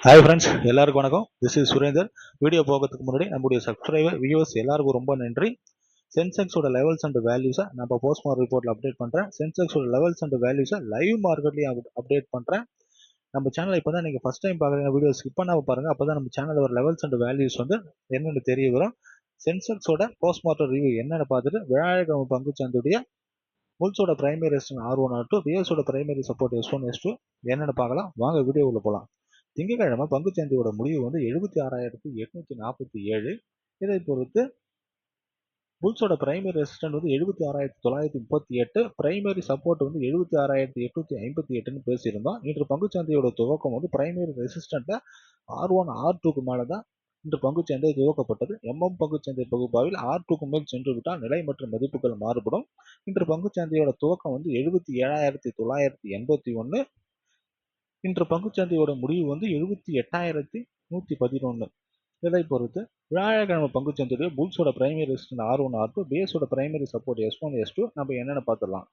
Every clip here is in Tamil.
ஹாய் ஃப்ரெண்ட்ஸ், எல்லாருக்கும் வணக்கம். This is Surender. வீடியோ போகிறதுக்கு முன்னாடி நம்முடைய சப்ஸ்கிரைபர் வியூவர்ஸ் எல்லாருக்கும் ரொம்ப நன்றி. சென்செக்ஸோட லெவல்ஸ் அண்ட் வேல்யூஸை நம்ம போஸ்ட் மார்க் ரிப்போர்ட்டில் அப்டேட் பண்ணுறேன். சென்செக்ஸோட லெவல்ஸ் அண்ட் வேல்யூஸை லைவ் மார்க்கெட்லேயும் அப்டேட் பண்ணுறேன். நம்ம சேனலை இப்போ தான் நீங்கள் ஃபஸ்ட் டைம் பார்க்குறீங்க, வீடியோ ஸ்கிப் பண்ணாமல் பாருங்கள். அப்போ தான் நம்ம சேனலில் ஒரு லெவல்ஸ் அண்ட் வேல்யூஸ் வந்து என்னென்னு தெரிய வரும். சென்செக்ஸோட போஸ்ட் மார்க்கம் ரிவ்யூ என்னென்னு பார்த்துட்டு விநாயகம் பங்குச்சந்தையுடைய புல்ஸோட பிரைமரி ரெசிஸ்டன்ஸ் R1 R2, பிஎஸோட பிரைமரி சப்போர்ட் S1 S2 என்னென்னு பார்க்கலாம். வாங்க வீடியோவில் போகலாம். திங்கட்கிழமை பங்குச்சந்தையோட முடிவு வந்து 76,847. இதை பொறுத்து புல்ஸோட பிரைமரி ரெசிஸ்டன்ட் வந்து 76,938, பிரைமரி சப்போர்ட் வந்து 76,858 பேசியிருந்தோம். இன்று பங்குச்சந்தையோட துவக்கம் வந்து பிரைமரி ரெசிஸ்டன்ட்ல R1 R2க்கு மேலே தான் இன்று பங்குச்சந்தை துவக்கப்பட்டது. பங்குச்சந்தை பகுப்பாவில் R2க்கு மேல் சென்று விட்டால் நிலை மற்றும் மதிப்புகள் மாறுபடும். இன்று பங்குச்சந்தையோட துவக்கம் வந்து 77,981. இன்று பங்குச்சந்தையோட முடிவு வந்து 78,111. இதை பொறுத்து வியாழக்கிழமை பங்குச்சந்தையுடைய புல்ஸோட பிரைமரி ரெசிஸ்டன்ட் R1 R2, பேஸோட பிரைமரி சப்போர்ட் S1 S2 நம்ம என்னென்னு பார்த்துடலாம்.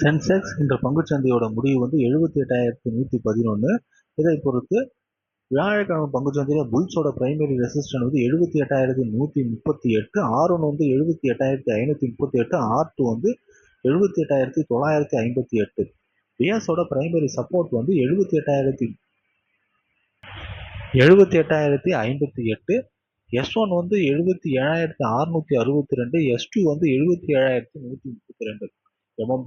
சென்செக்ஸ் இன்று பங்குச்சந்தையோட முடிவு வந்து 78,111. இதை பொறுத்து வியாழக்கிழமை பங்குச்சந்தையில் புல்ஸோட பிரைமரி ரெசிஸ்டன்ட் வந்து 78,138, R1 வந்து 78,538, R2 வந்து 78,958. பிஎஸோட பிரைமரி சப்போர்ட் வந்து 78,058, S1 வந்து 77,662, S2 வந்து 77,132.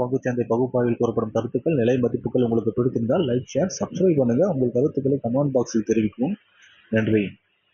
பங்குச்சந்தை பகுப்பாய்வில் கூறப்படும் கருத்துக்கள், நிலை மதிப்புகள் உங்களுக்கு பிடித்திருந்தால் லைக், ஷேர், சப்ஸ்கிரைப் பண்ணுங்க. உங்கள் கருத்துக்களை கமெண்ட் பாக்ஸில் தெரிவிக்கவும். நன்றி.